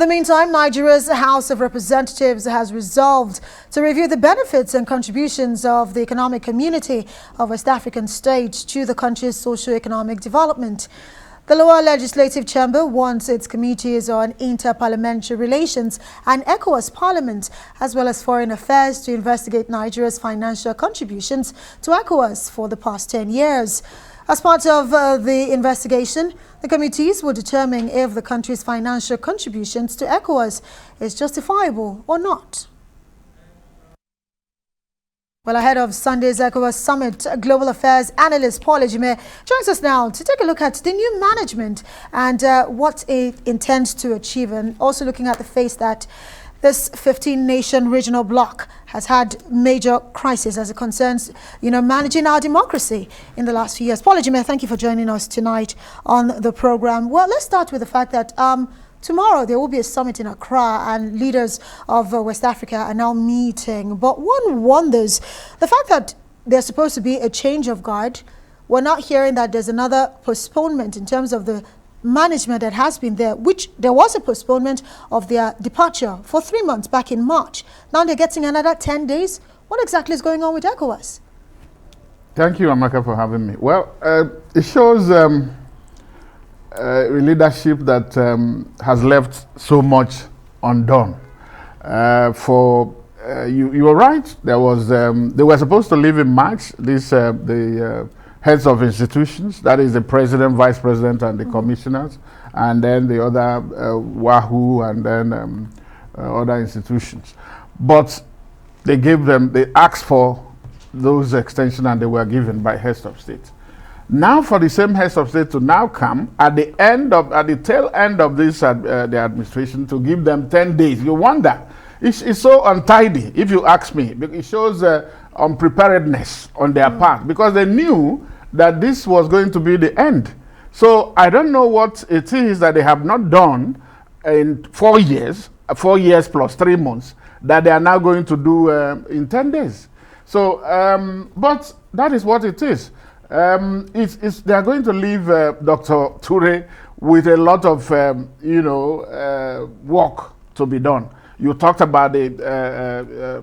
the meantime, Nigeria's House of Representatives has resolved to review the benefits and contributions of the economic community of West African states to the country's socio-economic development. The lower legislative chamber wants its committees on inter-parliamentary relations and ECOWAS parliament, as well as foreign affairs, to investigate Nigeria's financial contributions to ECOWAS for the past 10 years. As part of the investigation, the committees will determine if the country's financial contributions to ECOWAS is justifiable or not. Well, ahead of Sunday's ECOWAS Summit, Global Affairs Analyst Paul Ejime joins us now to take a look at the new management and what it intends to achieve, and also looking at the face that this 15-nation regional bloc has had major crisis as it concerns, managing our democracy in the last few years. Paul Ejime, thank you for joining us tonight on the program. Well, let's start with the fact that tomorrow there will be a summit in Accra and leaders of West Africa are now meeting. But one wonders, the fact that there's supposed to be a change of guard, we're not hearing that there's another postponement in terms of the management that has been there, which there was a postponement of their departure for 3 months back in March. Now they're getting another 10 days. What exactly is going on with ECOWAS? Thank you, Amaka, for having me. Well, it shows a leadership that has left so much undone. You were right. There was they were supposed to leave in March. The heads of institutions, that is the president, vice president, and the commissioners, and then the other WAHU, and then other institutions. But they asked for those extensions, and they were given by heads of state. Now, for the same heads of state to now come at the tail end of this the administration, to give them 10 days, you wonder. It's so untidy, if you ask me. It shows unpreparedness on their part, because they knew that this was going to be the end. So I don't know what it is that they have not done in 4 years plus 3 months, that they are now going to do in 10 days. So, but that is what it is. They are going to leave Dr. Toure with a lot of, work to be done. You talked about the,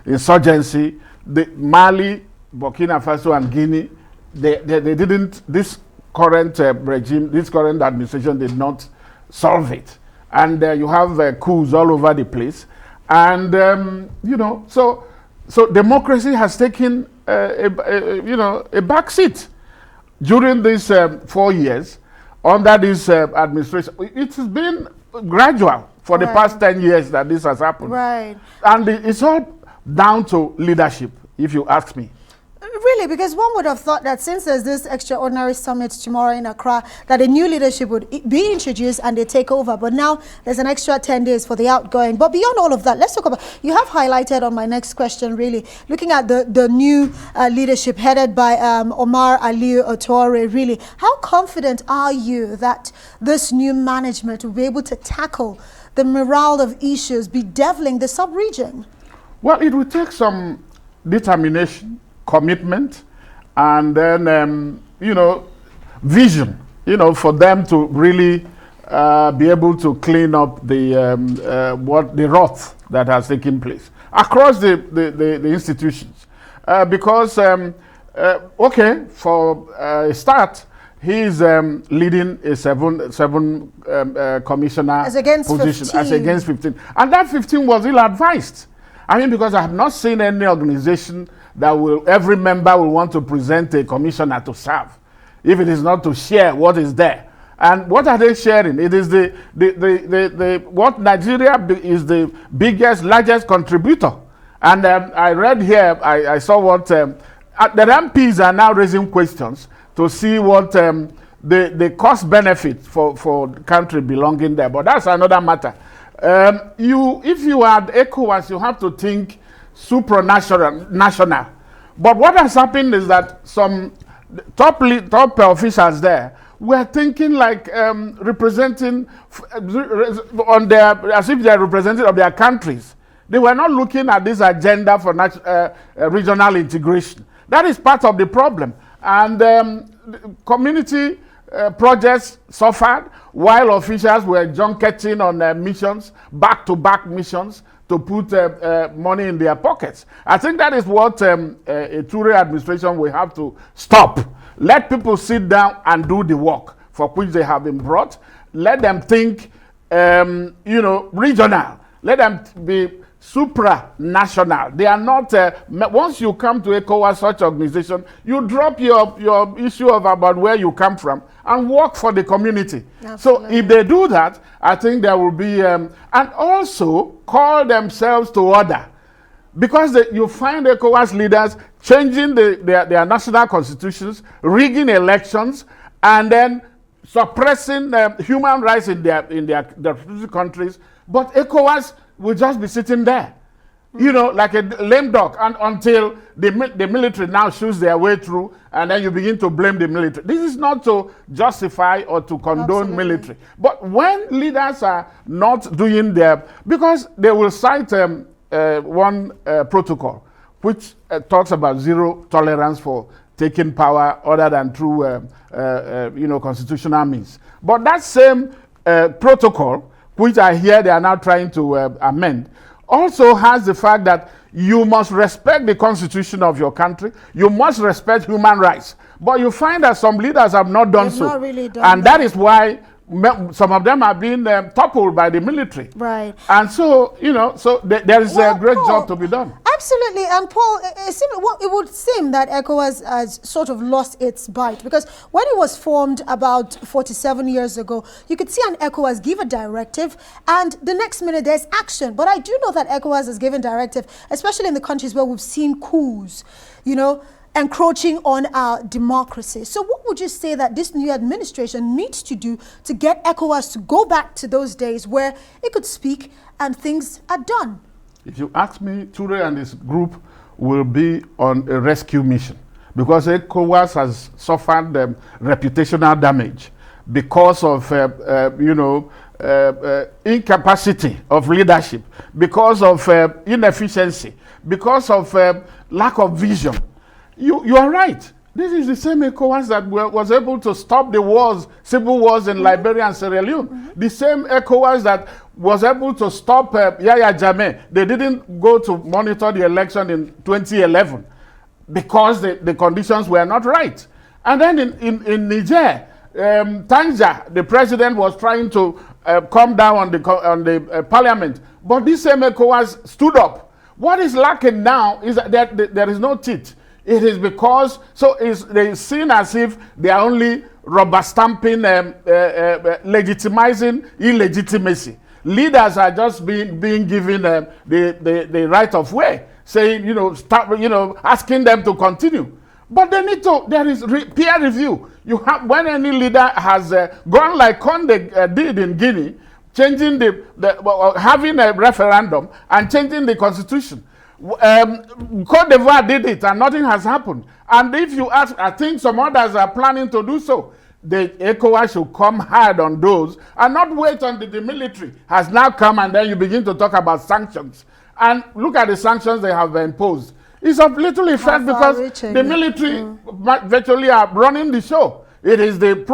insurgency, the Mali, Burkina Faso, and Guinea. They didn't. This current regime, this current administration, did not solve it, and you have coups all over the place, and so democracy has taken a back seat during these 4 years under this administration. It has been gradual for the past 10 years that this has happened. Right. And it's all down to leadership, if you ask me. Really, because one would have thought that since there's this extraordinary summit tomorrow in Accra, that a new leadership would be introduced and they take over. But now there's an extra 10 days for the outgoing. But beyond all of that, let's talk about, you have highlighted on my next question, really, looking at the new leadership headed by Omar Aliyu Otore, really. How confident are you that this new management will be able to tackle the morale of issues bedeviling the sub-region? Well, it will take some determination, commitment, and then vision, for them to really be able to clean up the rot that has taken place across the institutions, because for a start, he is leading a seven commissioner position as against 15, and that 15 was ill-advised. I mean, because I have not seen any organization that every member will want to present a commissioner to serve, if it is not to share what is there. And what are they sharing? It is what Nigeria is the largest contributor. And I read here, I saw what the MPs are now raising questions to see what the cost benefit for the country belonging there. But that's another matter. If you are at ECOWAS, you have to think supranational. But what has happened is that some top officials there were thinking like representing as if they are representative of their countries. They were not looking at this agenda for regional integration. That is part of the problem. And community projects suffered, while officials were junketing on missions, back-to-back missions, to put money in their pockets. I think that is what a Toure administration will have to stop. Let people sit down and do the work for which they have been brought. Let them think, regional. Let them be supranational. They are not, once you come to ECOWAS, such organization, you drop your issue of about where you come from and work for the community. Absolutely. So if they do that, I think there will be, and also call themselves to order. Because you find ECOWAS leaders changing their national constitutions, rigging elections, and then suppressing human rights in their countries. But ECOWAS will just be sitting there, like a lame duck, and until the military now shoots their way through, and then you begin to blame the military. This is not to justify or to condone military. But when leaders are not doing because they will cite one protocol, which talks about zero tolerance for taking power other than through, constitutional means. But that same protocol, which I hear they are now trying to amend, also has the fact that you must respect the constitution of your country, you must respect human rights. But you find that some leaders have not done so. Not really done and that is why some of them are being toppled by the military. Right. And so, there is a great job to be done. Absolutely. And Paul, it would seem that ECOWAS has sort of lost its bite, because when it was formed about 47 years ago, you could see an ECOWAS give a directive and the next minute there's action. But I do know that ECOWAS has given directive, especially in the countries where we've seen coups, encroaching on our democracy. So what would you say that this new administration needs to do to get ECOWAS to go back to those days where it could speak and things are done? If you ask me, Toure and his group will be on a rescue mission, because ECOWAS has suffered reputational damage because of incapacity of leadership, because of inefficiency, because of lack of vision. You are right. This is the same ECOWAS that was able to stop the wars, civil wars in Liberia and Sierra Leone. The same ECOWAS that was able to stop Yahya Jammeh. They didn't go to monitor the election in 2011 because the conditions were not right. And then in Niger, Tanja, the president, was trying to come down on the parliament. But this same ECOWAS stood up. What is lacking now is that there is no teeth. It is because, they seen as if they are only rubber stamping, legitimizing illegitimacy. Leaders are just being given the right of way, saying, asking them to continue. But they need to, there is peer review. When any leader has gone like Conde did in Guinea, changing having a referendum and changing the constitution. Cote d'Ivoire did it and nothing has happened. And if you ask, I think some others are planning to do so. The ECOWAS should come hard on those and not wait until the military has now come and then you begin to talk about sanctions. And look at the sanctions they have imposed. It's of little effect because the military virtually are running the show. It is the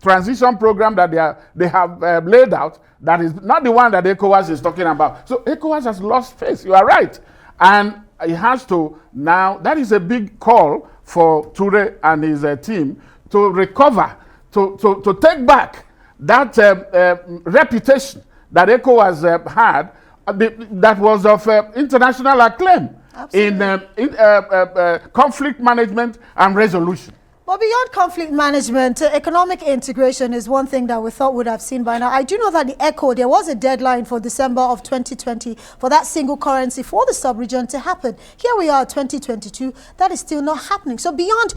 transition program that they have laid out that is not the one that ECOWAS is talking about. So ECOWAS has lost face. You are right. And it has to now, that is a big call for Toure and his team to recover, to take back that reputation that ECOWAS had that was of international acclaim. Absolutely. in conflict management and resolution. Well, beyond conflict management, economic integration is one thing that we thought would have seen by now. I do know that the ECO, there was a deadline for December of 2020 for that single currency for the sub-region to happen. Here we are, 2022, that is still not happening. So beyond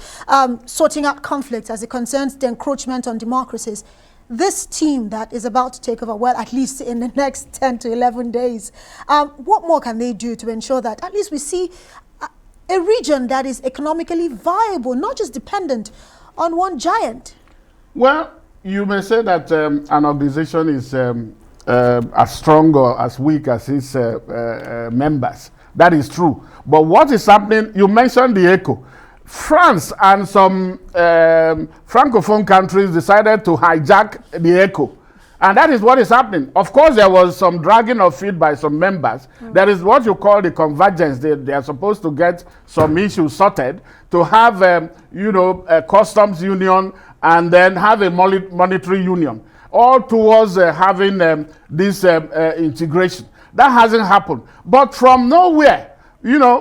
sorting out conflict as it concerns the encroachment on democracies, this team that is about to take over, well, at least in the next 10 to 11 days, what more can they do to ensure that at least we see a region that is economically viable, not just dependent on one giant? Well, you may say that an organization is as strong or as weak as its members. That is true. But what is happening, you mentioned the ECO. France and some Francophone countries decided to hijack the ECO. And that is what is happening. Of course, there was some dragging of feet by some members. There is what you call the convergence. They are supposed to get some issues sorted to have, a customs union and then have a monetary union, all towards having this integration. That hasn't happened. But from nowhere,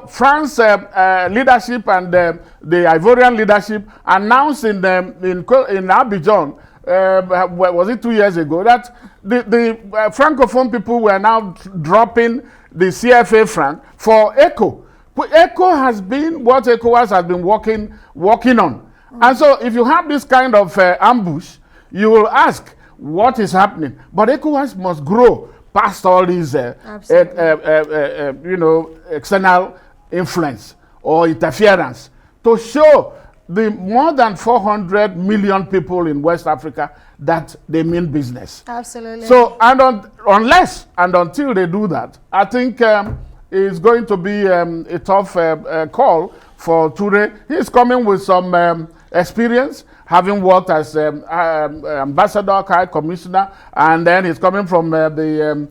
France leadership and the Ivorian leadership announced in Abidjan, was it 2 years ago, that the Francophone people were now dropping the CFA franc for ECO. ECO has been what ECOWAS has been working on. And so if you have this kind of ambush, you will ask what is happening. But ECOWAS must grow past all these external influence or interference to show the more than 400 million people in West Africa that they mean business. Absolutely. So, unless and until they do that, I think it's going to be a tough call for Toure. He's coming with some experience, having worked as ambassador, high commissioner, and then he's coming from the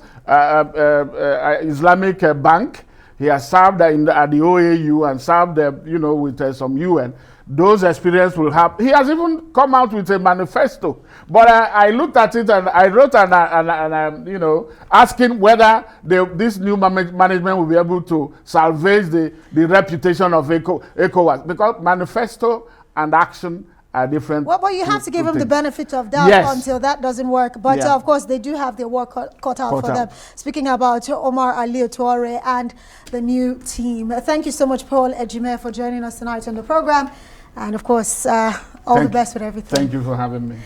Islamic Bank. He has served at the OAU and served, with some UN. Those experiences will have. He has even come out with a manifesto. But I looked at it and I wrote asking whether this new management will be able to salvage the reputation of ECOWAS, because manifesto and action are different. Well, but you have to give them the benefit of doubt until that doesn't work. But of course, they do have their work cut out for them. Speaking about Omar Alieu Toure and the new team. Thank you so much, Paul Ejime, for joining us tonight on the program. And of course, all the best with everything. Thank you for having me.